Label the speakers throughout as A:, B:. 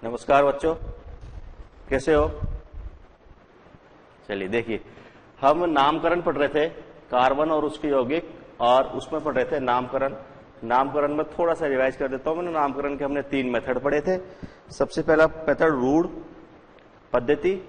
A: नमस्कार बच्चों, कैसे हो? चलिए देखिए, हम नामकरण पढ़ रहे थे, कार्बन और उसके यौगिक, और उसमें पढ़ रहे थे नामकरण। नामकरण में थोड़ा सा रिवाइज कर देता हूं। मैंने नामकरण के हमने 3 मेथड पढ़े थे। सबसे पहला मेथड रूढ़ पद्धति,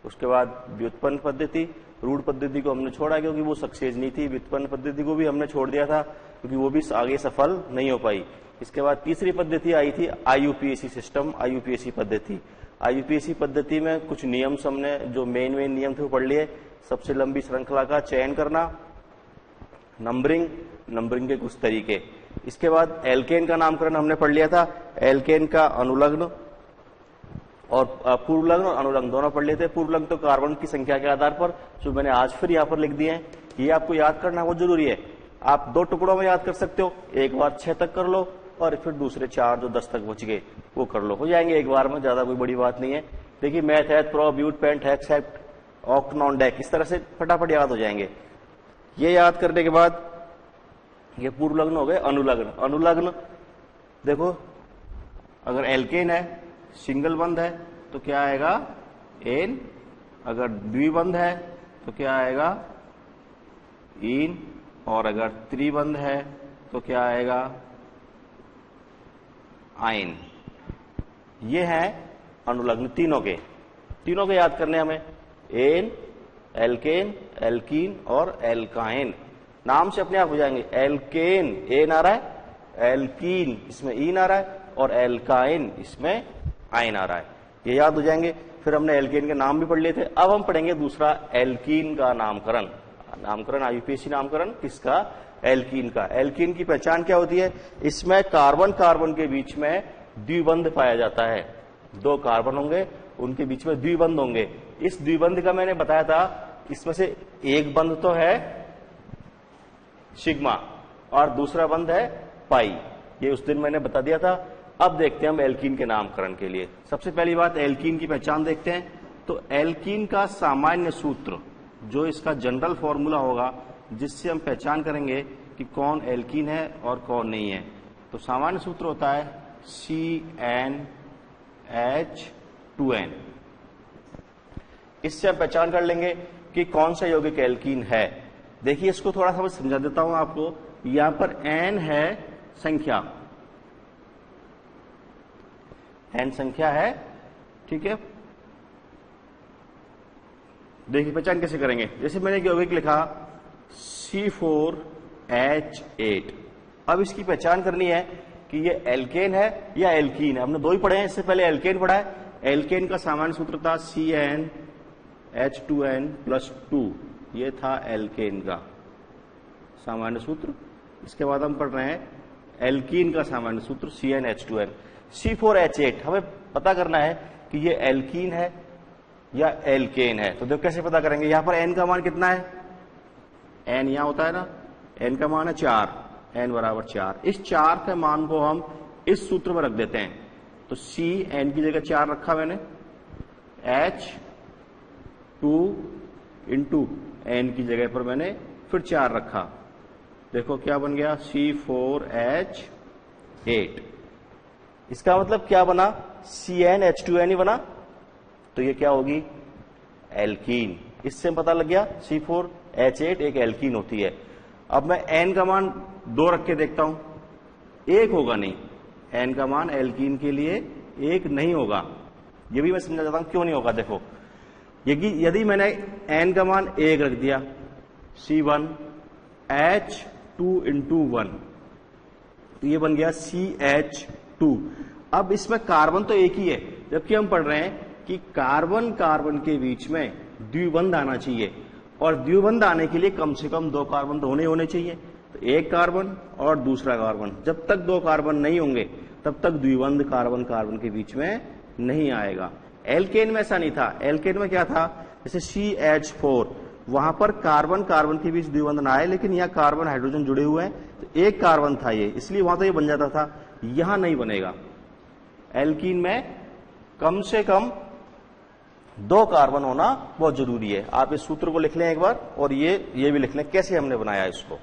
A: उसके बाद व्युत्पन्न पद्धति। रूढ़ पद्धति को हमने छोड़ा क्योंकि वो सक्सेस नहीं थी। व्युत्पन्न पद्धति को भी हमने छोड़ दिया था क्योंकि वो भी आगे सफल नहीं हो पाई। इसके बाद तीसरी पद्धति आई थी आईयूपीएसी सिस्टम, आईयूपीएसी पद्धति। आईयूपीएसी पद्धति में कुछ नियम हमने जो मेन नियम थे वो पढ़ लिए। सबसे लंबी श्रृंखला का चयन करना, नंबरिंग के कुछ तरीके। इसके बाद एल्केन का नामकरण हमने पढ़ लिया था। एल्केन का अनुलग्न और पूर्वलग्न और अनुलग्न दोनों पढ़ लिए थे। पूर्वलग्न तो कार्बन की संख्या के आधार पर, जो मैंने आज फिर यहाँ पर लिख दिए हैं। ये आपको याद करना बहुत जरूरी है। आप 2 टुकड़ों में याद कर सकते हो, एक बार 6 तक कर लो और फिर दूसरे 4 जो 10 तक बच गए वो कर लो, हो जाएंगे एक बार में, ज्यादा कोई बड़ी बात नहीं है। देखिए मैथ है, prop, but, pent, hex, hept, oct, non, dec, इस तरह से फटाफट याद हो जाएंगे। ये याद करने के बाद ये पूर्वलग्न हो गए। अनुलग्न, अनुलग्न देखो, अगर एल्केन है, सिंगल बंध है तो क्या आएगा? एन। अगर द्विबंध है तो क्या आएगा? इन। और अगर त्रिबंध है तो क्या आएगा? आइन। ये है अनुलग्न तीनों के याद करने हमें। एन, एल्केन, एल्कीन और एल्काइन। नाम से अपने आप हो जाएंगे। एल्केन एन आ रहा है, एल्कीन इसमें इन आ रहा है, और एल्काइन इसमें आइन आ रहा है। ये याद हो जाएंगे। फिर हमने एल्केन के नाम भी पढ़ लिए थे। अब हम पढ़ेंगे दूसरा एल्कीन का नामकरण। आईयूपीएसी नामकरण किसका? एल्कीन का। एल्कीन की पहचान क्या होती है? इसमें कार्बन कार्बन के बीच में द्विबंध पाया जाता है। 2 कार्बन होंगे, उनके बीच में द्विबंध होंगे। इस द्विबंध का मैंने बताया था, इसमें से एक बंध तो है सिग्मा और दूसरा बंध है पाई। ये उस दिन मैंने बता दिया था। अब देखते हैं हम एल्कीन के नामकरण के लिए। सबसे पहली बात एल्कीन की पहचान देखते हैं। तो एल्कीन का सामान्य सूत्र, जो इसका जनरल फॉर्मूला होगा, जिससे हम पहचान करेंगे कि कौन एल्कीन है और कौन नहीं है, तो सामान्य सूत्र होता है CnH2n। इससे हम पहचान कर लेंगे कि कौन सा यौगिक एल्कीन है। देखिए इसको थोड़ा सा मैं समझा देता हूं आपको। यहां पर n है संख्या, n संख्या है, ठीक है। देखिए पहचान कैसे करेंगे। जैसे मैंने यौगिक लिखा C4H8। अब इसकी पहचान करनी है कि ये एल्केन है या एल्कीन है। हमने 2 ही पढ़े हैं, इससे पहले एल्केन पढ़ा है। एल्केन का सामान्य सूत्र था CnH2n+2। ये था एल्केन का सामान्य सूत्र। इसके बाद हम पढ़ रहे हैं एल्कीन का सामान्य सूत्र CnH2n। C4H8 हमें पता करना है कि ये एल्कीन है या एल्केन है। तो देखो कैसे पता करेंगे। यहां पर n का मान कितना है? n यहां होता है ना, n का मान है 4, n बराबर 4। इस 4 के मान को हम इस सूत्र में रख देते हैं। तो C n की जगह 4 रखा मैंने, H2 इंटू n की जगह पर मैंने फिर 4 रखा। देखो क्या बन गया? C4H8। इसका मतलब क्या बना? CnH2n ही बना। तो ये क्या होगी? एल्कीन। इससे पता लग गया C4H8 एक एल्कीन होती है। अब मैं n का मान 2 रख के देखता हूं, 1 होगा नहीं। n का मान एल्कीन के लिए 1 नहीं होगा। ये भी मैं समझा देता हूं क्यों नहीं होगा। देखो यदि मैंने n का मान 1 रख दिया, C1H2 इंटू 1, तो ये बन गया CH2। अब इसमें कार्बन तो एक ही है, जबकि हम पढ़ रहे हैं कि कार्बन कार्बन के बीच में द्विबंध आना चाहिए, और द्विबंध आने के लिए कम से कम 2 कार्बन तो होने चाहिए। तो एक कार्बन और दूसरा कार्बन, जब तक 2 कार्बन नहीं होंगे तब तक द्विबंध कार्बन कार्बन के बीच में नहीं आएगा। एल्केन में ऐसा नहीं था। एल्केन में क्या था? जैसे CH4, वहां पर कार्बन कार्बन के बीच द्विबंध ना आए, लेकिन यहाँ कार्बन हाइड्रोजन जुड़े हुए हैं, तो एक कार्बन था ये, इसलिए वहां तो ये बन जाता था। यहां नहीं बनेगा। एल्कीन में कम से कम 2 कार्बन होना बहुत जरूरी है। आप इस सूत्र को लिख लें एक बार, और ये भी लिख लें कैसे हमने बनाया इसको।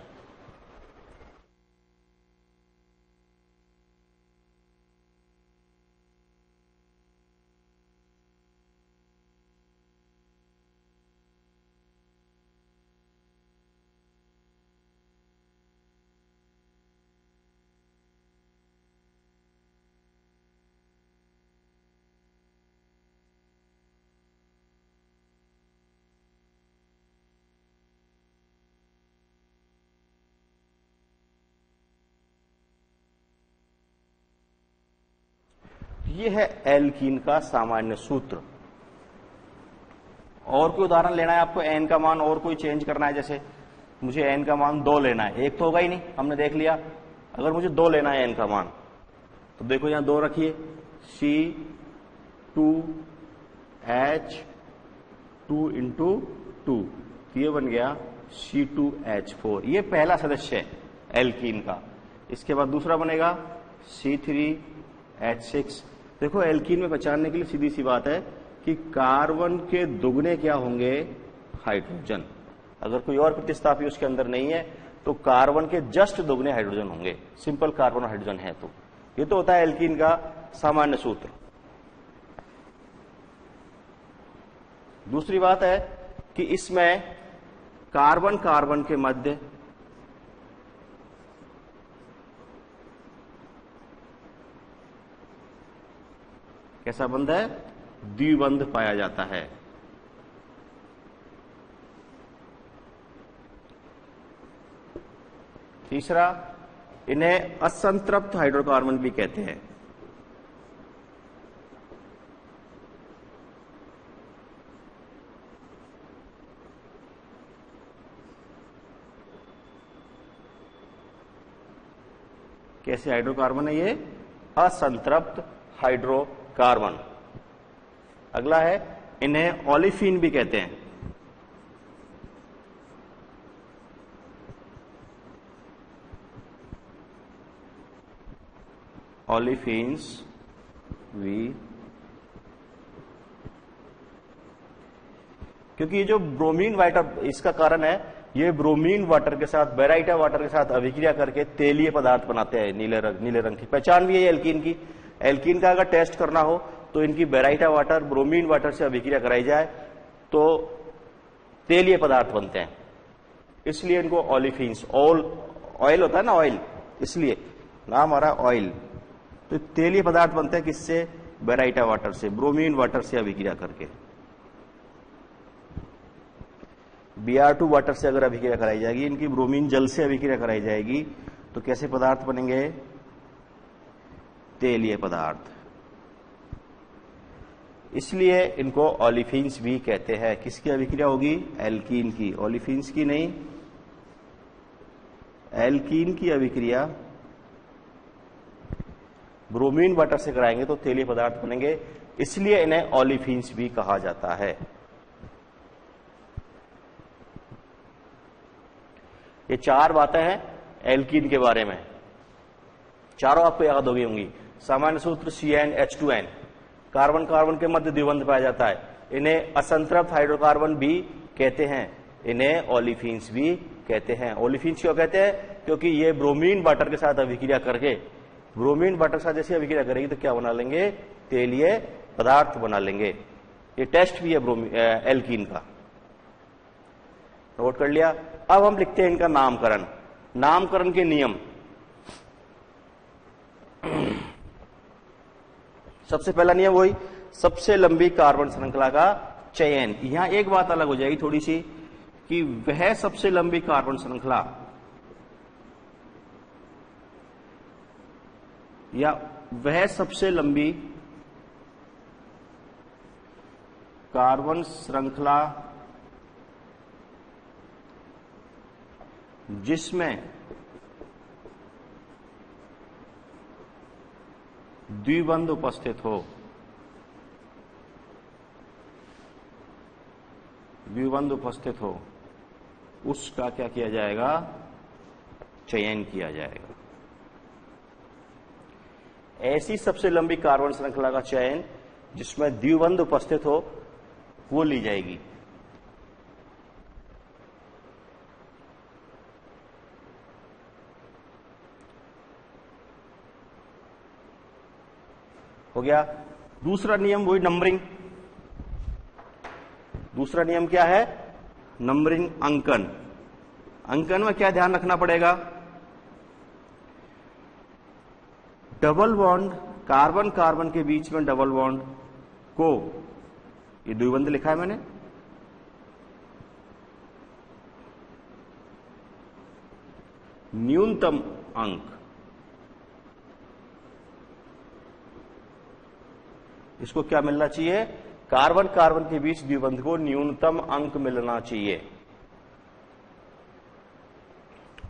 A: ये है एल्कीन का सामान्य सूत्र। और कोई उदाहरण लेना है आपको, एन का मान और कोई चेंज करना है, जैसे मुझे एन का मान 2 लेना है, एक तो होगा ही नहीं, हमने देख लिया। अगर मुझे 2 लेना है एन का मान, तो देखो यहां 2 रखिए, C2H2 इंटू 2, ये बन गया C2H4। ये पहला सदस्य है एल्कीन का। इसके बाद दूसरा बनेगा C3H6। देखो एल्कीन में पहचानने के लिए सीधी सी बात है कि कार्बन के दुगने क्या होंगे, हाइड्रोजन। अगर कोई और प्रतिस्थापी उसके अंदर नहीं है तो कार्बन के जस्ट दुगने हाइड्रोजन होंगे, सिंपल कार्बन और हाइड्रोजन है तो। ये तो होता है एल्कीन का सामान्य सूत्र। दूसरी बात है कि इसमें कार्बन कार्बन के मध्य कैसा बंध है, द्विबंध पाया जाता है। तीसरा, इन्हें असंतृप्त हाइड्रोकार्बन भी कहते हैं। कैसे हाइड्रोकार्बन है ये, असंतृप्त हाइड्रोकार्बन। अगला है, इन्हें ओलिफिन भी कहते हैं। ओलिफिन्स भी, क्योंकि ये जो ब्रोमीन वाटर, इसका कारण है ये ब्रोमीन वाटर के साथ, बेराइटा वाटर के साथ अभिक्रिया करके तेलीय पदार्थ बनाते हैं, नीले रंग की। पहचान भी है एल्कीन की। एल्कीन का अगर टेस्ट करना हो तो इनकी बेराइटा वाटर ब्रोमीन वाटर से अभिक्रिया कराई जाए तो तेलीय पदार्थ बनते हैं, इसलिए इनको ओलिफिन्स, ऑयल होता है ना ऑयल, इसलिए नाम आ रहा है ऑयल। तो तेलीय पदार्थ बनते हैं किससे, बेराइटा वाटर से, ब्रोमीन वाटर से अभिक्रिया करके। Br2 वाटर से अगर अभिक्रिया कराई जाएगी, इनकी ब्रोमीन जल से अभिक्रिया कराई जाएगी, तो कैसे पदार्थ बनेंगे, तेलीय पदार्थ। इसलिए इनको ओलिफिन्स भी कहते हैं। किसकी अभिक्रिया होगी, एल्कीन की, ओलिफिन्स की नहीं, एल्कीन की अभिक्रिया ब्रोमीन वाटर से कराएंगे तो तेलीय पदार्थ बनेंगे, इसलिए इन्हें ओलिफिन्स भी कहा जाता है। ये 4 बातें हैं एल्कीन के बारे में, चारों आपको याद हो गई होंगी। सामान्य सूत्र CnH2n, कार्बन कार्बन के मध्य द्विबंध पाया जाता है, इन्हें असंतृप्त हाइड्रोकार्बन भी कहते हैं, इन्हें ओलिफिन्स भी कहते हैं। ओलिफिन्स क्यों कहते हैं, क्योंकि ये ब्रोमीन वाटर के साथ अभिक्रिया करके, ब्रोमीन वाटर के साथ जैसे अभिक्रिया करेगी तो क्या बना लेंगे, तेलीय पदार्थ बना लेंगे। ये टेस्ट भी है एल्कीन का, नोट कर लिया। अब हम लिखते हैं इनका नामकरण। नामकरण के नियम, सबसे पहला नियम वही, सबसे लंबी कार्बन श्रृंखला का चयन। यहां एक बात अलग हो जाएगी थोड़ी सी, कि वह सबसे लंबी कार्बन श्रृंखला या वह सबसे लंबी कार्बन श्रृंखला जिसमें द्विबंध उपस्थित हो, द्विबंध उपस्थित हो, उसका क्या किया जाएगा, चयन किया जाएगा। ऐसी सबसे लंबी कार्बन श्रृंखला का चयन जिसमें द्विबंध उपस्थित हो वो ली जाएगी। हो गया। दूसरा नियम वही नंबरिंग। दूसरा नियम क्या है, नंबरिंग, अंकन। अंकन में क्या ध्यान रखना पड़ेगा, डबल बॉन्ड, कार्बन कार्बन के बीच में डबल बॉन्ड को, ये द्विबंध लिखा है मैंने, न्यूनतम अंक इसको क्या मिलना चाहिए? कार्बन कार्बन के बीच द्विबंध को न्यूनतम अंक मिलना चाहिए।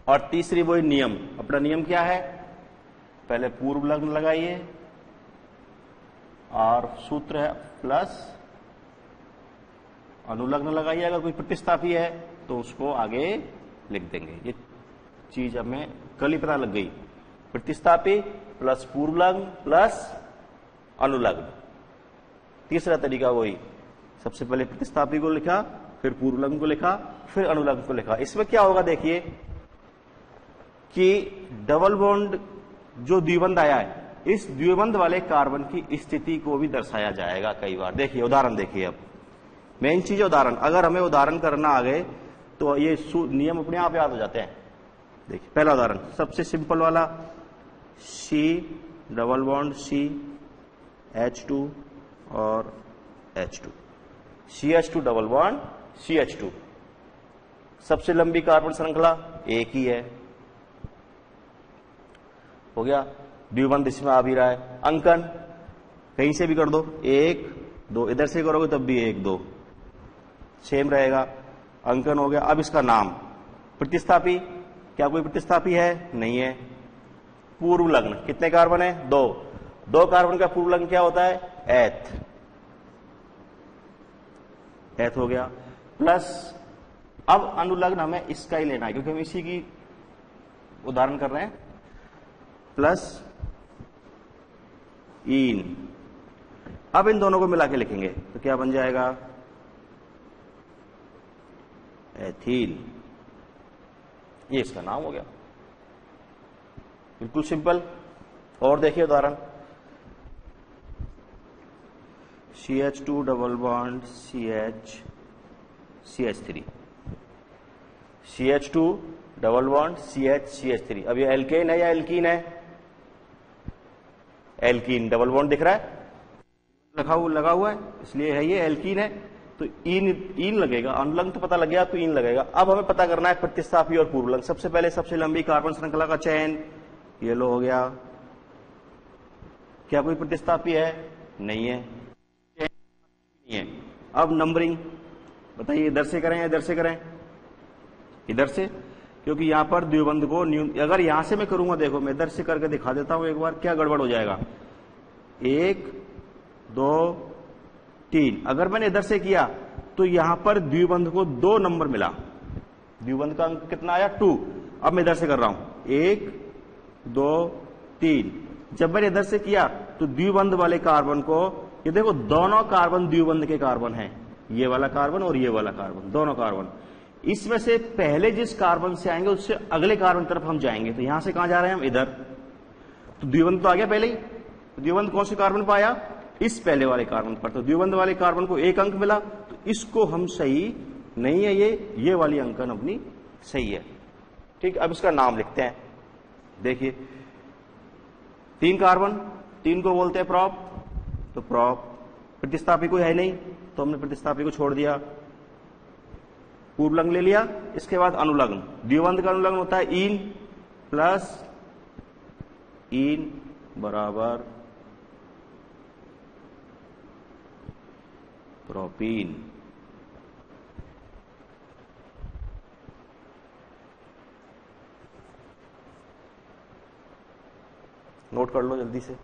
A: और तीसरी वही नियम, अपना नियम क्या है? पहले पूर्व लग्न लगाइए और सूत्र है प्लस अनुलग्न लगाइए। अगर कोई प्रतिस्थापी है तो उसको आगे लिख देंगे। ये चीज हमें कल ही पता लग गई। प्रतिस्थापी प्लस पूर्वलग्न प्लस अनुलग्न। तीसरा तरीका वही, सबसे पहले प्रतिस्थापी को लिखा, फिर पूर्वलग्न को लिखा, फिर अनुलग्न को लिखा। इसमें क्या होगा देखिए कि डबल बॉन्ड जो द्विबंध आया है, इस द्विबंध वाले कार्बन की स्थिति को भी दर्शाया जाएगा कई बार। देखिए उदाहरण देखिए, अब मेन चीज है उदाहरण। अगर हमें उदाहरण करना आ गए तो ये नियम अपने आप याद हो जाते हैं। देखिए पहला उदाहरण सबसे सिंपल वाला, C double bond C H2 और H2, CH2 double bond CH2। सबसे लंबी कार्बन श्रृंखला एक ही है, हो गया। द्विबंध इसमें आ भी रहा है। अंकन कहीं से भी कर दो, 1 2, इधर से करोगे तब भी 1 2 सेम रहेगा। अंकन हो गया। अब इसका नाम प्रतिस्थापी, क्या कोई प्रतिस्थापी है? नहीं है। पूर्व लग्न कितने कार्बन है? 2। 2 कार्बन का पूर्व लग्न क्या होता है? एथ। एथ हो गया। प्लस अब अनुलग्न हमें इसका ही लेना है क्योंकि हम इसी की उदाहरण कर रहे हैं। प्लस इन। अब इन दोनों को मिला के लिखेंगे तो क्या बन जाएगा? एथीन। ये इसका नाम हो गया। बिल्कुल सिंपल। और देखिए उदाहरण, CH2 double bond CH3, CH2 double bond CH3। अब ये एल्केन है या एल्कीन है? एल्कीन। डबल बॉन्ड दिख रहा है, लगा हुआ है, इसलिए है ये एल्कीन है। तो इन लगेगा। अनुलग्न तो पता लग गया, तो इन लगेगा। अब हमें पता करना है प्रतिस्थापी और पूर्वलग्न। सबसे पहले सबसे लंबी कार्बन श्रृंखला का चयन, ये लो हो गया। क्या कोई प्रतिस्थापी है? नहीं है। नहीं है। अब नंबरिंग बताइए, इधर से करें या इधर से करें? इधर से, क्योंकि यहां पर द्विबंध को अगर यहां से मैं करूंगा, देखो मैं इधर से करके दिखा देता हूं एक बार, क्या गड़बड़ हो जाएगा। 1 2 3। अगर मैंने इधर से किया तो यहां पर द्विबंध को 2 नंबर मिला। द्विबंध का अंक कितना आया? 2। अब मैं इधर से कर रहा हूं, 1 2 3। जब मैंने इधर से किया तो द्विबंध वाले कार्बन को, ये देखो दोनों कार्बन द्विबंध के कार्बन हैं, ये वाला कार्बन और ये वाला कार्बन, दोनों कार्बन। इसमें से पहले जिस कार्बन से आएंगे उससे अगले कार्बन तरफ हम जाएंगे। तो यहां से कहां जा रहे हैं हम? इधर। तो द्विबंध तो आ गया पहले ही। द्विबंध कौन से कार्बन पर आया? इस पहले वाले कार्बन पर। तो द्विबंध वाले कार्बन को 1 अंक मिला, तो इसको हम सही नहीं है, ये वाली अंकन अपनी सही है। ठीक। अब इसका नाम लिखते हैं। देखिए 3 कार्बन, 3 को बोलते हैं प्रॉप, तो प्रॉप। प्रतिस्थापी कोई है नहीं तो हमने प्रतिस्थापी को छोड़ दिया, पूर्वलग्न ले लिया। इसके बाद अनुलग्न। द्विबंध का अनुलग्न होता है इन प्लस इन बराबर प्रोपीन। नोट कर लो जल्दी से।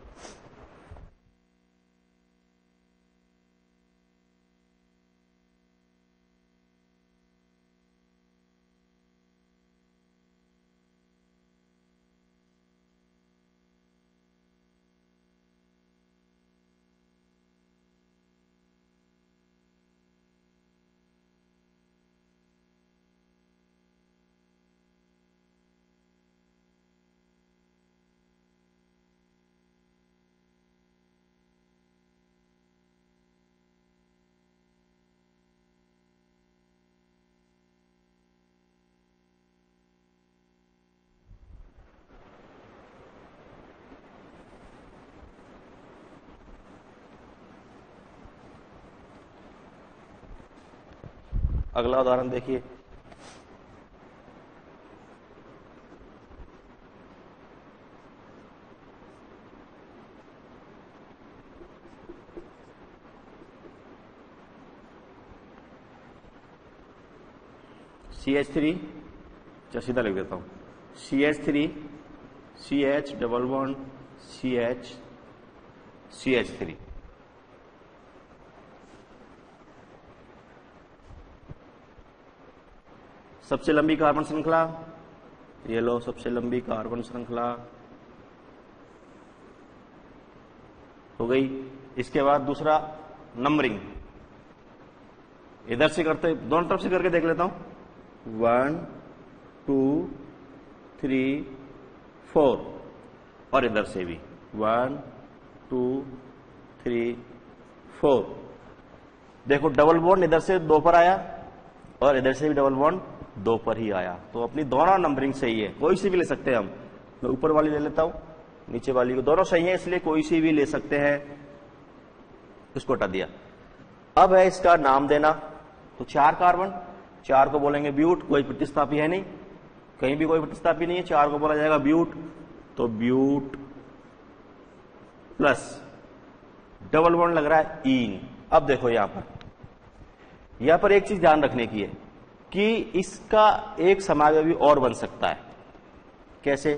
A: अगला उदाहरण देखिए, CH3, चल सीधा लिख देता हूं, CH3 CH double bond CH CH3। सबसे लंबी कार्बन श्रृंखला, ये लो सबसे लंबी कार्बन श्रृंखला हो गई। इसके बाद दूसरा नंबरिंग, इधर से करते, दोनों तरफ से करके देख लेता हूं। 1 2 3 4 और इधर से भी 1 2 3 4। देखो डबल बॉन्ड इधर से 2 पर आया और इधर से भी डबल बॉन्ड 2 पर ही आया, तो अपनी दोनों नंबरिंग सही है। कोई सी भी ले सकते हैं हम, मैं ऊपर वाली ले लेता हूं, नीचे वाली को, दोनों सही है इसलिए कोई सी भी ले सकते हैं। इसको हटा दिया। अब है इसका नाम देना, तो 4 कार्बन, 4 को बोलेंगे ब्यूट, कोई प्रतिस्थापी है नहीं, कहीं भी कोई प्रतिस्थापी नहीं है, 4 को बोला जाएगा ब्यूट, तो ब्यूट प्लस डबल बॉन्ड लग रहा है ईन। अब देखो यहां पर एक चीज ध्यान रखने की है कि इसका एक समावयवी और बन सकता है। कैसे?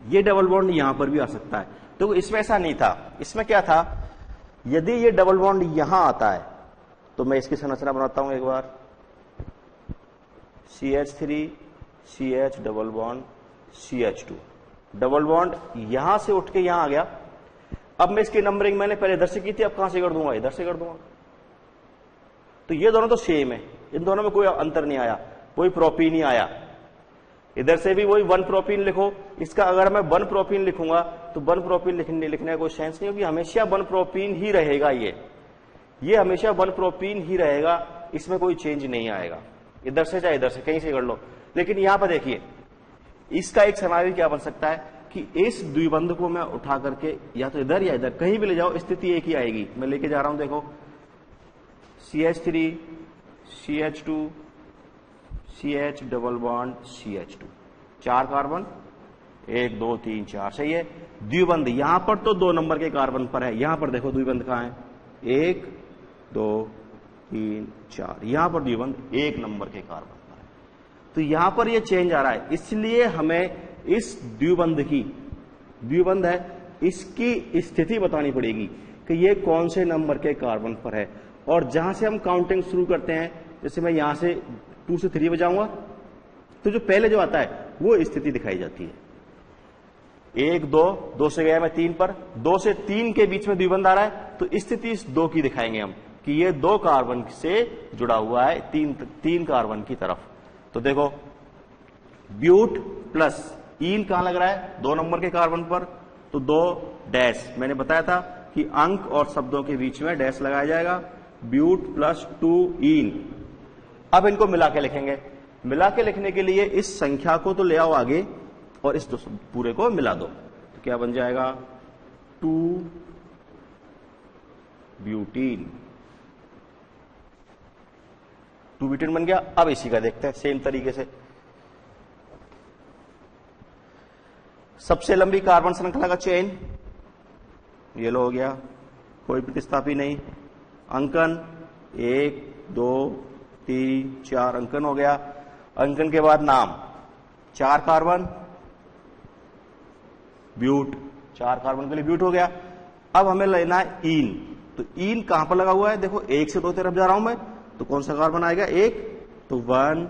A: ये डबल बॉन्ड यहां पर भी आ सकता है, तो इसमें ऐसा नहीं था। इसमें क्या था, यदि ये डबल बॉन्ड यहां आता है तो मैं इसकी संरचना बनाता हूं एक बार, CH3 CH double bond CH2, double bond यहां से उठ के यहां आ गया। अब मैं इसकी नंबरिंग मैंने पहले इधर से की थी, अब कहां से कर दूंगा, इधर से कर दूंगा। तो ये दोनों तो सेम है, इन दोनों में कोई अंतर नहीं आया, कोई प्रोपीन ही आया। इधर से भी वही 1 प्रोपीन लिखो, इसका अगर मैं 1 प्रोपीन लिखूंगा तो 1 प्रोपीन लिखने का कोई सेंस नहीं, क्योंकि हमेशा 1 प्रोपीन ही रहेगा। ये हमेशा 1 प्रोपीन ही रहेगा, इसमें कोई चेंज नहीं आएगा। इधर से चाहे इधर से कहीं से कर लो। लेकिन यहां पर देखिए, इसका एक समावयवी क्या बन सकता है कि इस द्विबंध को मैं उठा करके या तो इधर या इधर कहीं भी ले जाओ, स्थिति एक ही आएगी। मैं लेके जा रहा हूं, देखो CH3 CH2 CH double bond CH2, 4 carbon, 1 2 3 4, सही है। द्विबंध यहां पर तो 2 नंबर के कार्बन पर है, यहां पर देखो द्विबंध कहां है, 1 2 3 4, यहां पर द्विबंध 1 नंबर के कार्बन पर है। तो यहां पर ये चेंज आ रहा है, इसलिए हमें इस द्विबंध है इसकी स्थिति बतानी पड़ेगी कि ये कौन से नंबर के कार्बन पर है। और जहां से हम काउंटिंग शुरू करते हैं, जैसे मैं यहां से 2 से 3 बजाऊंगा, तो जो पहले जो आता है वो स्थिति दिखाई जाती है। 1 2, 2 से गया मैं 3 पर, 2 से 3 के बीच में द्विबंध आ रहा है, तो स्थिति इस 2 की दिखाएंगे हम कि ये 2 कार्बन से जुड़ा हुआ है 3 कार्बन की तरफ। तो देखो ब्यूट प्लस ईन कहां लग रहा है, 2 नंबर के कार्बन पर, तो 2 डैश, मैंने बताया था कि अंक और शब्दों के बीच में डैश लगाया जाएगा, ब्यूट प्लस 2 ईन। अब इनको मिला के लिखेंगे। मिला के लिखने के लिए इस संख्या को तो ले आओ आगे और इस पूरे को मिला दो, तो क्या बन जाएगा, 2 ब्यूटीन, 2 ब्यूटीन बन गया। अब इसी का देखते हैं सेम तरीके से। सबसे लंबी कार्बन श्रृंखला का चेन ये लो हो गया, कोई प्रतिस्थापी नहीं। अंकन 1 2 3 4 अंकन हो गया। अंकन के बाद नाम, 4 कार्बन ब्यूट, 4 कार्बन के लिए ब्यूट हो गया। अब हमें लेना है ईन, तो ईन कहां पर लगा हुआ है, देखो 1 से 2 तरफ जा रहा हूं मैं, तो कौन सा कार्बन आएगा, 1, तो 1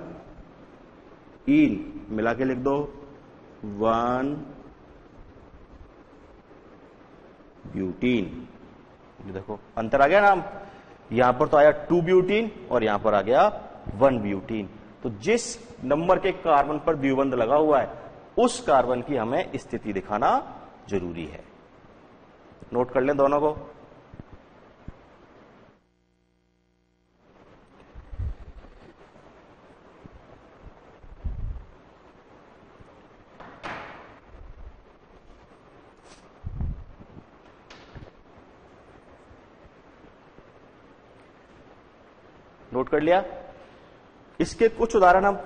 A: ईन, मिला के लिख दो 1 ब्यूटीन। देखो अंतर आ गया ना, यहां पर तो आया 2 ब्यूटीन और यहां पर आ गया 1 ब्यूटीन। तो जिस नंबर के कार्बन पर द्विबंध लगा हुआ है उस कार्बन की हमें स्थिति दिखाना जरूरी है। नोट कर लें दोनों को। नोट कर लिया। इसके कुछ उदाहरण हम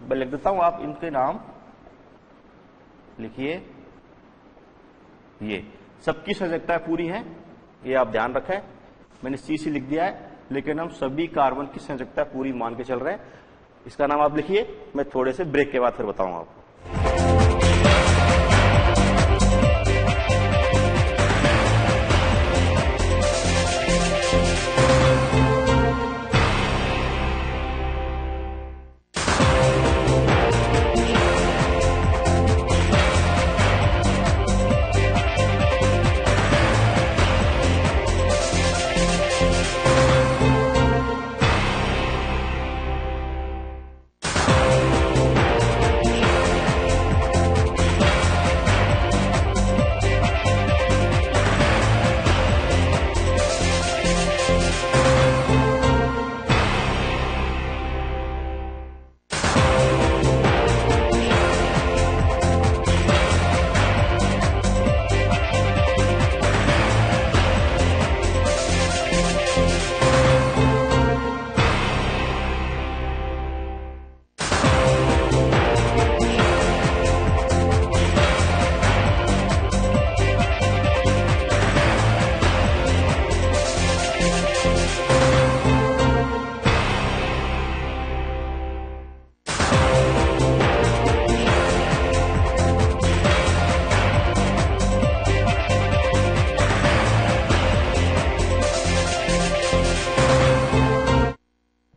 A: मैं लिख देता हूं, आप इनके नाम लिखिए। ये सबकी संयोजकता पूरी है, ये आप ध्यान रखें, मैंने CC लिख दिया है। लेकिन हम सभी कार्बन की संयोजकता पूरी मान के चल रहे हैं। इसका नाम आप लिखिए, मैं थोड़े से ब्रेक के बाद फिर बताऊंगा आपको।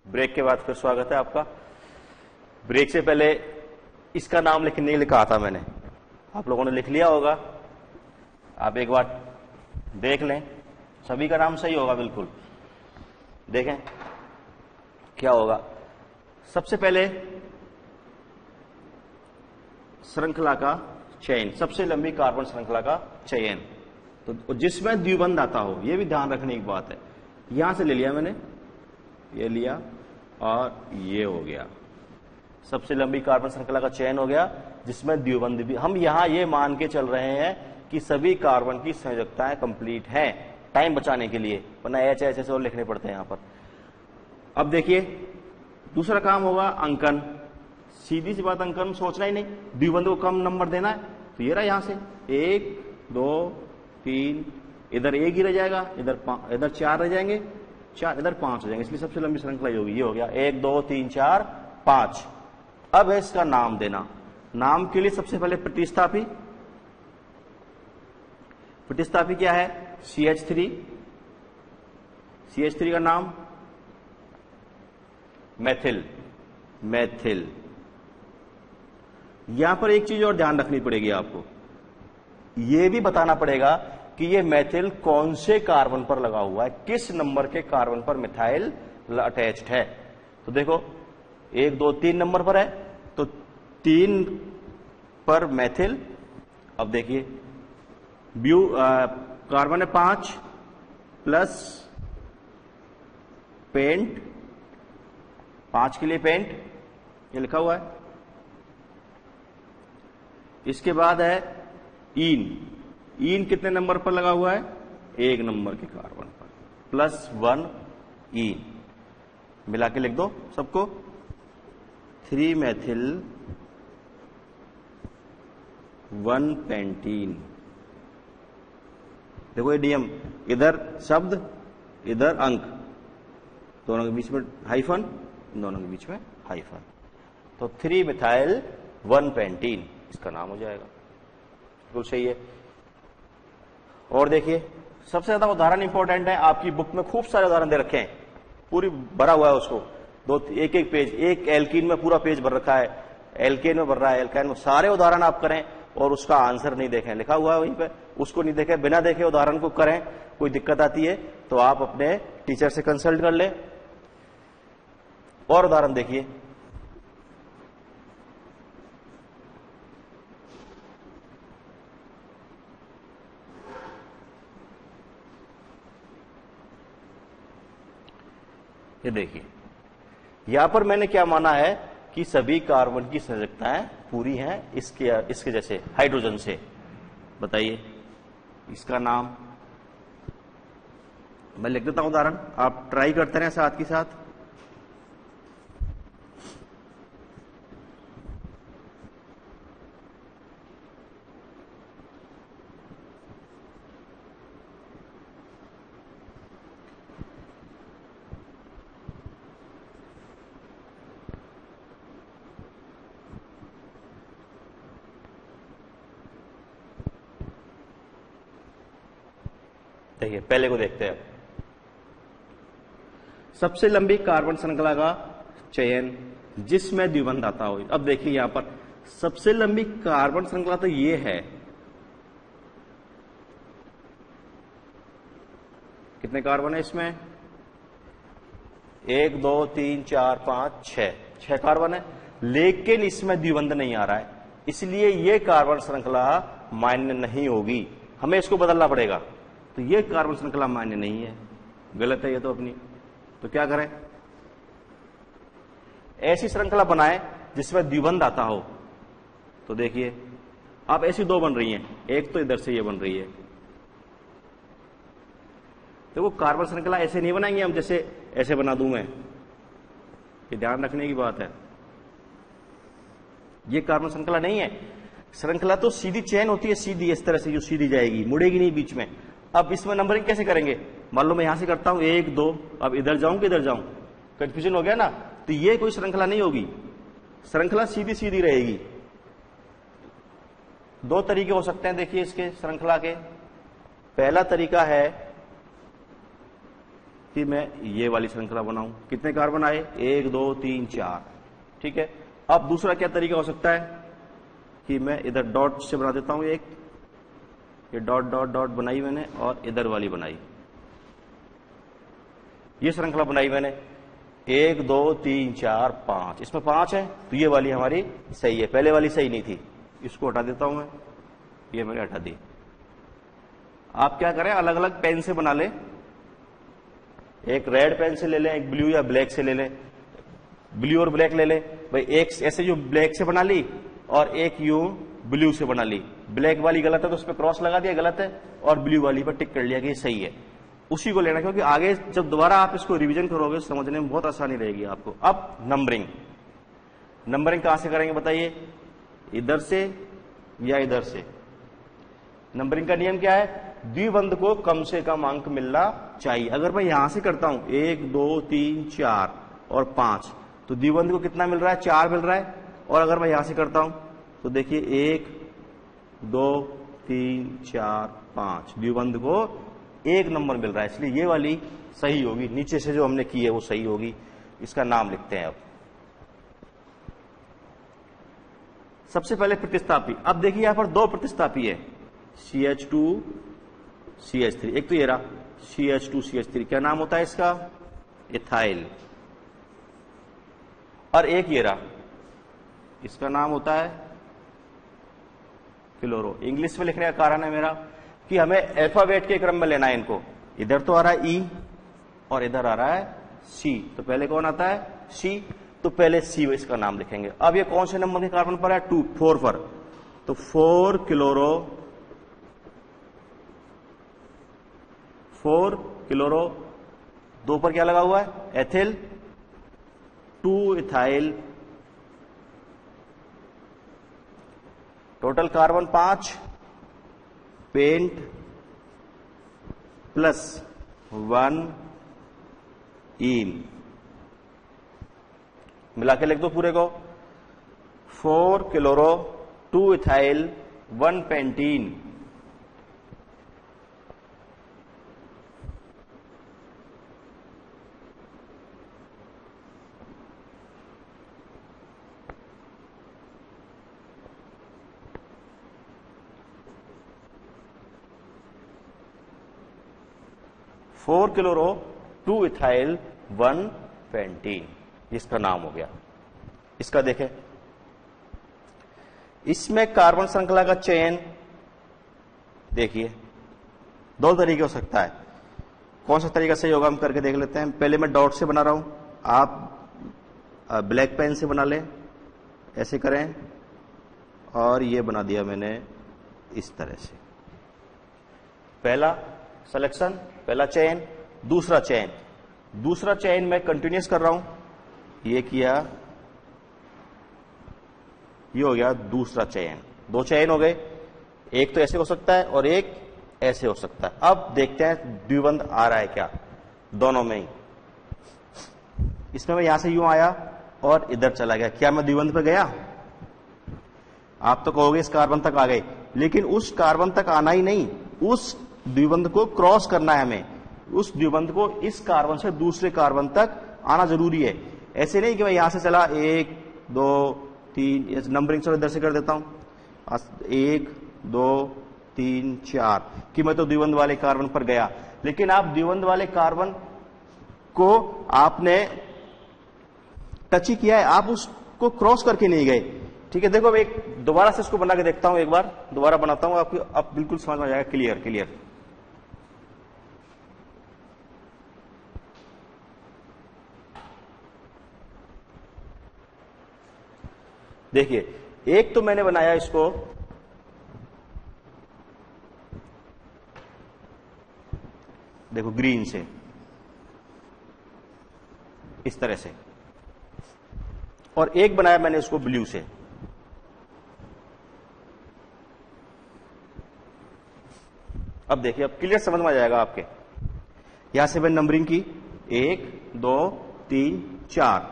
A: ब्रेक के बाद फिर स्वागत है आपका। ब्रेक से पहले इसका नाम लेकिन नहीं लिखा था मैंने, आप लोगों ने लिख लिया होगा। आप एक बार देख लें, सभी का नाम सही होगा बिल्कुल। देखें क्या होगा। सबसे पहले श्रृंखला का चयन, सबसे लंबी कार्बन श्रृंखला का चयन, तो जिसमें द्विबंध आता हो, यह भी ध्यान रखने की बात है। यहां से ले लिया मैंने, ये लिया और ये हो गया, सबसे लंबी कार्बन श्रृंखला का चयन हो गया जिसमें द्विबंध भी। हम यहां ये मान के चल रहे हैं कि सभी कार्बन की संयोजकताएं कंप्लीट हैं, टाइम बचाने के लिए, वरना एच एच और लिखने पड़ते हैं यहां पर। अब देखिए दूसरा काम होगा अंकन। सीधी सी बात, अंकन सोचना ही नहीं, द्विबंध को कम नंबर देना है, तो ये रहा यहां से 1 2 3, इधर 1 ही रह जाएगा, इधर 4 रह जाएंगे, 4 इधर 5 हो जाएंगे, इसलिए सबसे लंबी श्रृंखला ये होगी। ये हो गया 1 2 3 4 5। अब है इसका नाम देना। नाम के लिए सबसे पहले प्रतिस्थापी। प्रतिस्थापी क्या है? CH3। CH3 का नाम मेथिल। मेथिल। यहां पर एक चीज और ध्यान रखनी पड़ेगी आपको, यह भी बताना पड़ेगा कि ये मेथिल कौन से कार्बन पर लगा हुआ है, किस नंबर के कार्बन पर मिथाइल अटैच्ड है। तो देखो 1 2 3 नंबर पर है, तो 3 पर मेथिल। अब देखिए कार्बन है 5 प्लस पेंट, 5 के लिए पेंट, ये लिखा हुआ है। इसके बाद है ईन। ईन कितने नंबर पर लगा हुआ है? 1 नंबर के कार्बन पर, +1 ईन। मिला के लिख दो सबको, 3 मेथिल 1 पेंटीन। देखो ये डीएम, इधर शब्द इधर अंक, दोनों के बीच में हाइफन, दोनों के बीच में हाइफन, तो 3 मिथाइल 1 पेंटीन इसका नाम हो जाएगा। बिल्कुल सही है। और देखिए सबसे ज्यादा उदाहरण इंपॉर्टेंट है, आपकी बुक में खूब सारे उदाहरण दे रखे हैं, पूरी भरा हुआ है उसको, एक एक पेज, एक एल्कीन में पूरा पेज भर रखा है, एल्केन में भर रहा है, एल्काइन में, सारे उदाहरण आप करें और उसका आंसर नहीं देखें, लिखा हुआ है वहीं पे, उसको नहीं देखें, बिना देखे उदाहरण को करें। कोई दिक्कत आती है तो आप अपने टीचर से कंसल्ट कर लें और उदाहरण देखिए। ये देखिए यहां पर मैंने क्या माना है कि सभी कार्बन की संयोजकताएं पूरी हैं, इसके जैसे हाइड्रोजन से। बताइए इसका नाम मैं लिख देता हूं, उदाहरण आप ट्राई करते रहें साथ के साथ। देखिए पहले को देखते हैं। सबसे लंबी कार्बन श्रृंखला का चयन जिसमें द्विबंध आता हो। अब देखिए यहां पर सबसे लंबी कार्बन श्रृंखला तो ये है, कितने कार्बन है इसमें? 1 2 3 4 5 6 कार्बन है, लेकिन इसमें द्विबंध नहीं आ रहा है, इसलिए ये कार्बन श्रृंखला मान्य नहीं होगी, हमें इसको बदलना पड़ेगा। तो ये कार्बन श्रृंखला मान्य नहीं है, गलत है ये तो अपनी। तो क्या करें? ऐसी श्रृंखला बनाए जिसमें द्विबंध आता हो। तो देखिए अब ऐसी दो बन रही हैं, एक तो इधर से ये बन रही है। देखो कार्बन श्रृंखला ऐसे नहीं बनाएंगे हम, जैसे ऐसे बना दूं मैं, ये ध्यान रखने की बात है। ये कार्बन श्रृंखला नहीं है। श्रृंखला तो सीधी चेन होती है, सीधी इस तरह से जो सीधी जाएगी, मुड़ेगी नहीं बीच में। अब इसमें नंबरिंग कैसे करेंगे? मान लो मैं यहां से करता हूं 1 2, अब इधर जाऊं कि इधर जाऊं, कंफ्यूजन हो गया ना। तो ये कोई श्रृंखला नहीं होगी, श्रृंखला सीधी सीधी रहेगी। दो तरीके हो सकते हैं देखिए इसके श्रृंखला के। पहला तरीका है कि मैं ये वाली श्रृंखला बनाऊं, कितने कार्बन आए? 1 2 3 4, ठीक है। अब दूसरा क्या तरीका हो सकता है कि मैं इधर डॉट से बना देता हूं एक, ये डॉट डॉट डॉट बनाई मैंने और इधर वाली बनाई, ये श्रृंखला बनाई मैंने 1 2 3 4 5, इसमें 5 है, तो ये वाली हमारी सही है, पहले वाली सही नहीं थी, इसको हटा देता हूं मैं, ये मैंने हटा दी। आप क्या करें, अलग अलग पेन से बना लें, एक रेड पेन से ले लें, एक ब्लू या ब्लैक से ले लें, ब्लू और ब्लैक ले लें भाई। एक ऐसे जो ब्लैक से बना ली और एक यूं ब्लू से बना ली। ब्लैक वाली गलत है तो उस पर क्रॉस लगा दिया, गलत है, और ब्लू वाली पर टिक कर लिया कि ये सही है, उसी को लेना, क्योंकि आगे जब दोबारा आप इसको रिवीजन करोगे समझने में बहुत आसानी रहेगी आपको। अब नंबरिंग, नंबरिंग कहां से करेंगे बताइए? इधर से या इधर से? नंबरिंग का नियम क्या है? द्विबंध को कम से कम अंक मिलना चाहिए। अगर मैं यहां से करता हूं 1 2 3 4 और 5, तो द्विबंध को कितना मिल रहा है? 4 मिल रहा है। और अगर मैं यहां से करता हूं तो देखिए 1 2 3 4 5, द्विबंध को 1 नंबर मिल रहा है, इसलिए ये वाली सही होगी। नीचे से जो हमने की है वो सही होगी। इसका नाम लिखते हैं अब। सबसे पहले प्रतिस्थापी। अब देखिए यहां पर दो प्रतिस्थापी है, CH2 CH3। एक तो ये रहा CH2 CH3, क्या नाम होता है इसका? इथाइल। और एक ये रहा, इसका नाम होता है क्लोरो। इंग्लिश में लिखने का कारण है मेरा कि हमें अल्फाबेट के क्रम में लेना है इनको। इधर तो आ रहा है E और इधर आ रहा है C, तो पहले कौन आता है? C, तो पहले C इसका नाम लिखेंगे। अब ये कौन से नंबर के कार्बन पर है? 2 4 पर, तो 4 क्लोरो, 4 क्लोरो, 2 पर क्या लगा हुआ है? Ethyl, 2 ethyl, total carbon 5, pent plus 1 ene, मिला के लिख दो पूरे को। 4 chloro, 2 ethyl, 1 pentene. Four chloro, 2 ethyl, 1 pentene, इसका नाम हो गया। इसका देखें, इसमें कार्बन श्रृंखला का चयन देखिए दो तरीके हो सकता है। कौन सा तरीका सही होगा हम करके देख लेते हैं। पहले मैं डॉट से बना रहा हूं, आप ब्लैक पेन से बना लें, ऐसे करें, और ये बना दिया मैंने इस तरह से। पहला सिलेक्शन, पहला चयन। दूसरा चयन मैं कंटिन्यूस कर रहा हूं, ये किया, ये हो गया दूसरा चयन। दो चयन हो गए, एक तो ऐसे हो सकता है और एक ऐसे हो सकता है। अब देखते हैं द्विबंध आ रहा है क्या दोनों में ही। इसमें मैं यहां से यूं आया और इधर चला गया, क्या मैं द्विबंध पे गया? आप तो कहोगे इस कार्बन तक आ गए, लेकिन उस कार्बन तक आना ही नहीं, उस द्विबंध को क्रॉस करना है हमें, उस द्विबंध को इस कार्बन से दूसरे कार्बन तक आना जरूरी है। ऐसे नहीं कि मैं यहां से चला 1 2 3, नंबरिंग से इधर से कर देता हूं 1 2 3 4 कि मैं तो द्विबंध वाले कार्बन पर गया, लेकिन आप द्विबंध वाले कार्बन को आपने टच ही किया है, आप उसको क्रॉस करके नहीं गए। ठीक है, देखो एक दोबारा से इसको बना के देखता हूं, एक बार दोबारा बनाता हूं, आपको अब बिल्कुल समझ में आ जाएगा, क्लियर क्लियर। देखिए एक तो मैंने बनाया इसको देखो ग्रीन से इस तरह से, और एक बनाया मैंने इसको ब्लू से। अब देखिए, अब क्लियर समझ में आ जाएगा आपके। यहां से मैंने नंबरिंग की 1 2 3 4,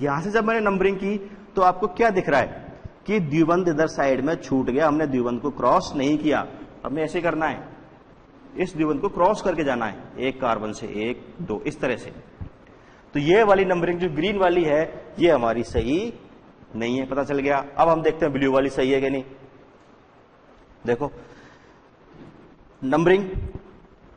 A: यहां से जब मैंने नंबरिंग की तो आपको क्या दिख रहा है कि द्विबंध इधर साइड में छूट गया, हमने द्विबंध को क्रॉस नहीं किया। हमें ऐसे करना है, इस द्विबंध को क्रॉस करके जाना है, एक कार्बन से 1 2 इस तरह से। तो ये वाली नंबरिंग जो ग्रीन वाली है ये हमारी सही नहीं है, पता चल गया। अब हम देखते हैं ब्लू वाली सही है कि नहीं। देखो नंबरिंग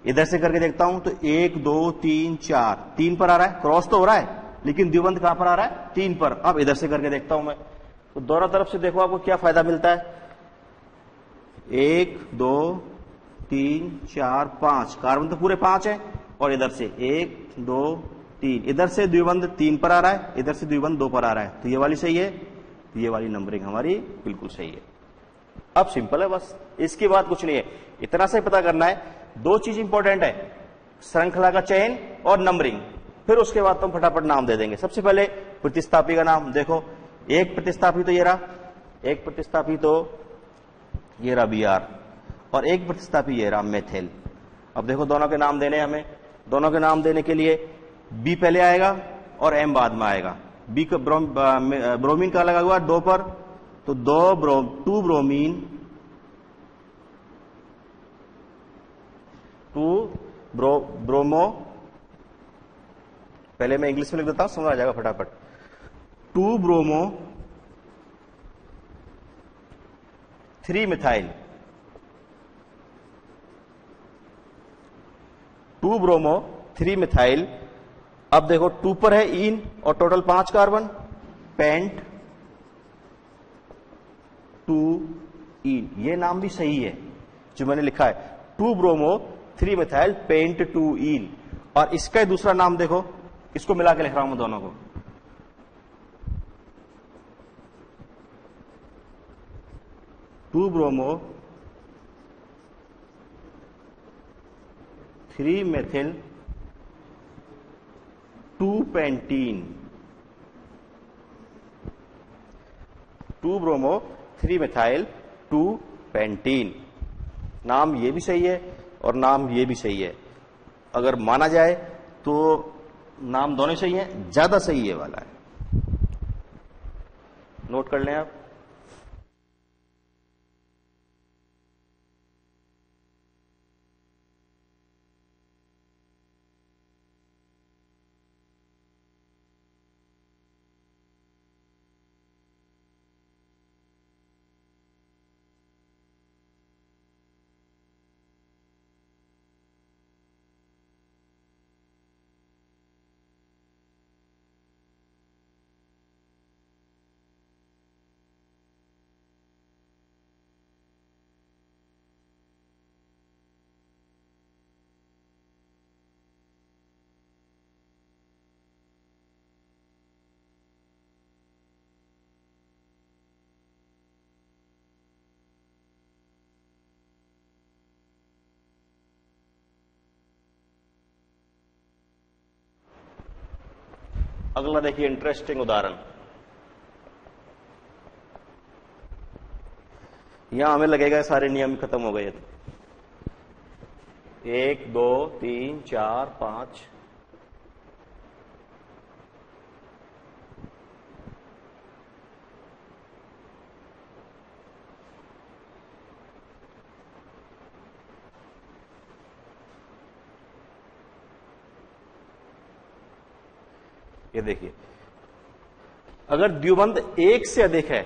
A: इधर से करके देखता हूं तो 1 2 3 4, 3 पर आ रहा है, क्रॉस तो हो रहा है लेकिन द्विबंध कहां पर आ रहा है, 3 पर। अब इधर से करके देखता हूं मैं, तो दोनों तरफ से देखो आपको क्या फायदा मिलता है, 1 2 3 4 5, कार्बन तो पूरे 5 है, और इधर से 1 2 3, इधर से द्विबंध 3 पर आ रहा है, इधर से द्विबंध 2 पर आ रहा है, तो ये वाली सही है, ये वाली नंबरिंग हमारी बिल्कुल सही है। अब सिंपल है, बस इसकी बात कुछ नहीं है, इतना से पता करना है। दो चीज इंपॉर्टेंट है, श्रृंखला का चयन और नंबरिंग, फिर उसके बाद तो हम फटाफट नाम दे देंगे। सबसे पहले प्रतिस्थापी का नाम देखो, एक प्रतिस्थापी तो ये रहा, एक प्रतिस्थापी तो ये रहा Br, और एक प्रतिस्थापी ये रहा मेथिल। अब देखो दोनों के नाम देने हमें, दोनों के नाम देने के लिए B पहले आएगा और M बाद में आएगा। B का ब्रोमीन का लगा हुआ 2 पर, तो 2 ब्रोमीन 2 ब्रोमो, पहले मैं इंग्लिश में लिख देता हूं, समझ आ जाएगा फटाफट। 2 ब्रोमो 3 मिथाइल, 2 ब्रोमो 3 मिथाइल। अब देखो 2 पर है इन और टोटल 5 कार्बन, पेंट 2 इन, ये नाम भी सही है जो मैंने लिखा है, 2 ब्रोमो 3 मिथाइल पेंट 2 इन। और इसका ही दूसरा नाम देखो, इसको मिला के लिख रहा हूं मैं दोनों को, 2 bromo 3 methyl 2 pentene, 2 bromo 3 methyl 2 pentene. नाम ये भी सही है और नाम ये भी सही है। अगर माना जाए तो नाम दोनों सही हैं, ज्यादा सही ये वाला है, नोट कर लें आप। अगला देखिए इंटरेस्टिंग उदाहरण, यहां हमें लगेगा सारे नियम खत्म हो गए। 1 2 3 4 5, ये देखिए, अगर द्विबंध एक से अधिक है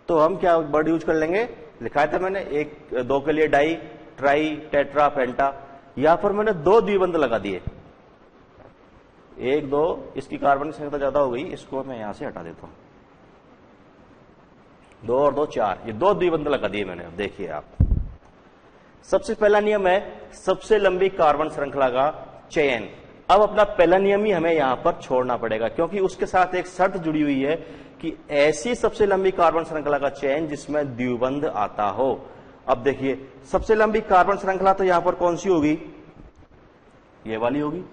A: तो हम क्या वर्ड यूज कर लेंगे, लिखाया था मैंने, एक दो के लिए डाई, ट्राई, टेट्रा, पेंटा। यहां पर मैंने दो द्विबंध लगा दिए, एक दो, इसकी कार्बन की संख्या ज्यादा हो गई, इसको मैं यहां से हटा देता हूं। 2 और 2 4, ये दो द्विबंध लगा दिए मैंने। अब देखिए आप, सबसे पहला नियम है सबसे लंबी कार्बन श्रृंखला का चयन। अब अपना पहला नियम ही हमें यहां पर छोड़ना पड़ेगा, क्योंकि उसके साथ एक शर्त जुड़ी हुई है कि ऐसी सबसे लंबी कार्बन श्रृंखला का चयन जिसमें द्विबंध आता हो। अब देखिए, सबसे लंबी कार्बन श्रृंखला तो यहां पर कौन सी होगी, ये वाली होगी।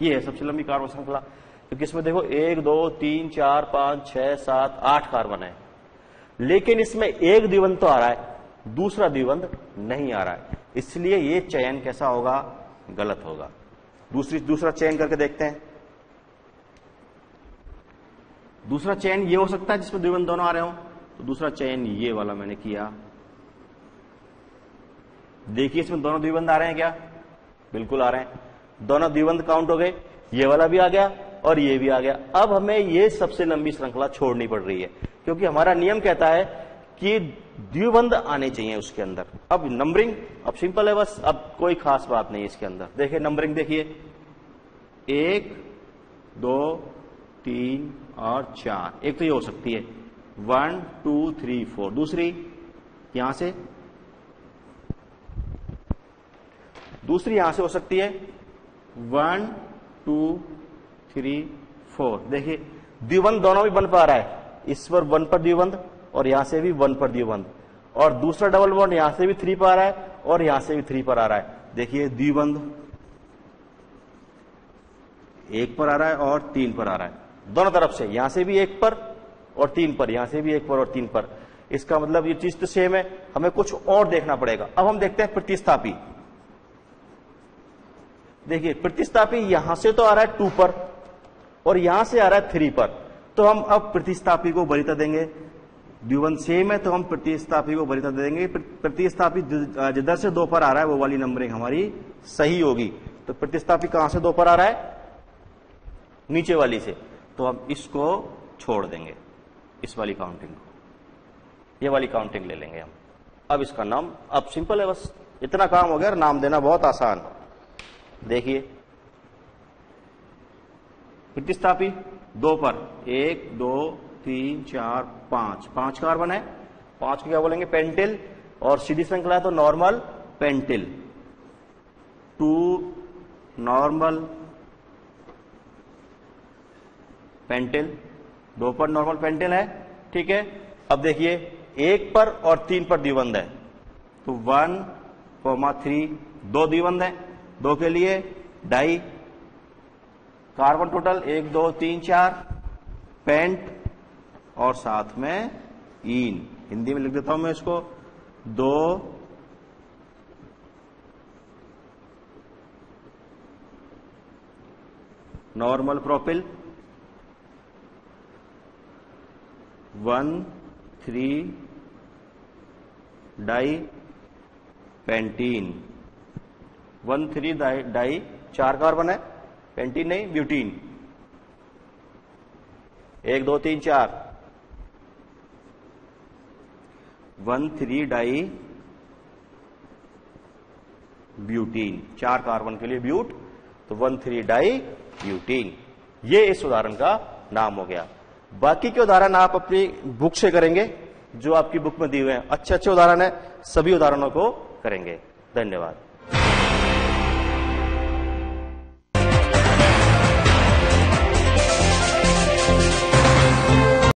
A: ये है सबसे लंबी कार्बन श्रृंखला, क्योंकि इसमें देखो 1 2 3 4 5 6 7 8 कार्बन है, लेकिन इसमें एक द्विबंध तो आ रहा है, दूसरा द्विबंध नहीं आ रहा है, इसलिए ये चयन कैसा होगा, गलत होगा। दूसरा चयन करके देखते हैं। दूसरा चयन ये हो सकता है जिसमें द्विबंध दोनों आ रहे हो, तो दूसरा चयन ये वाला मैंने किया। देखिए इसमें दोनों द्विबंध आ रहे हैं क्या, बिल्कुल आ रहे हैं, दोनों द्विबंध काउंट हो गए, ये वाला भी आ गया और ये भी आ गया। अब हमें ये सबसे लंबी श्रृंखला छोड़नी पड़ रही है, क्योंकि हमारा नियम कहता है कि द्विबंध आने चाहिए उसके अंदर। अब नंबरिंग अब सिंपल है बस, अब कोई खास बात नहीं है इसके अंदर। देखिए नंबरिंग देखिए, 1 2 3 और 4, एक तो ये हो सकती है 1 2 3 4, दूसरी यहां से, दूसरी यहां से हो सकती है 1 2 3 4। देखिए द्विबंध दोनों भी बन पा रहा है, इस पर 1 पर द्विबंध और यहां से भी 1 पर द्विबंध, और दूसरा डबल बॉन्ड यहां से भी 3 पर आ रहा है और यहां से भी 3 पर आ रहा है। देखिए द्विबंध 1 पर आ रहा है और 3 पर आ रहा है, दोनों तरफ से, यहां से भी 1 पर और 3 पर, यहां से भी 1 पर और 3 पर। इसका मतलब ये चीज तो सेम है, हमें कुछ और देखना पड़ेगा। अब हम देखते हैं प्रतिस्थापी। देखिए प्रतिस्थापी यहां से तो आ रहा है 2 पर और यहां से आ रहा है 3 पर, तो हम अब प्रतिस्थापी को वरीयता देंगे। द्विबंध सेम है तो हम प्रतिस्थापी को वरीयता देंगे। प्रतिस्थापी जिधर से 2 पर आ रहा है वो वाली नंबरिंग हमारी सही होगी। तो प्रतिस्थापी कहां से 2 पर आ रहा है, नीचे वाली से, तो हम इसको छोड़ देंगे, इस वाली काउंटिंग को, ये वाली काउंटिंग ले लेंगे हम। अब इसका नाम, अब सिंपल है बस, इतना काम हो गया, नाम देना बहुत आसान। देखिए प्रतिस्थापी 2 पर 1 2 3 4 5, 5 कार्बन है, 5 को क्या बोलेंगे, पेंटिल, और सीधी श्रृंखला है तो नॉर्मल पेंटिल। 2 नॉर्मल पेंटिल, 2 पर नॉर्मल पेंटिल है, ठीक है। अब देखिए 1 पर और 3 पर द्विबंध है, तो 1 3 दो द्विबंध है, 2 के लिए डाई, कार्बन टोटल 1 2 3 4, पेंट और साथ में इन, हिंदी में लिख देता हूं मैं इसको, 2 normal propyl, 1 3 di pentene, 1 3 di 4 carbon है, पेंटीन नहीं, ब्यूटीन, 1 2 3 4, 1 3 डाई ब्यूटीन, 4 कार्बन के लिए ब्यूट, तो 1 3 डाई ब्यूटीन। ये इस उदाहरण का नाम हो गया। बाकी के उदाहरण आप अपनी बुक से करेंगे, जो आपकी बुक में दिए हुए हैं। अच्छे अच्छे उदाहरण है, सभी उदाहरणों को करेंगे। धन्यवाद।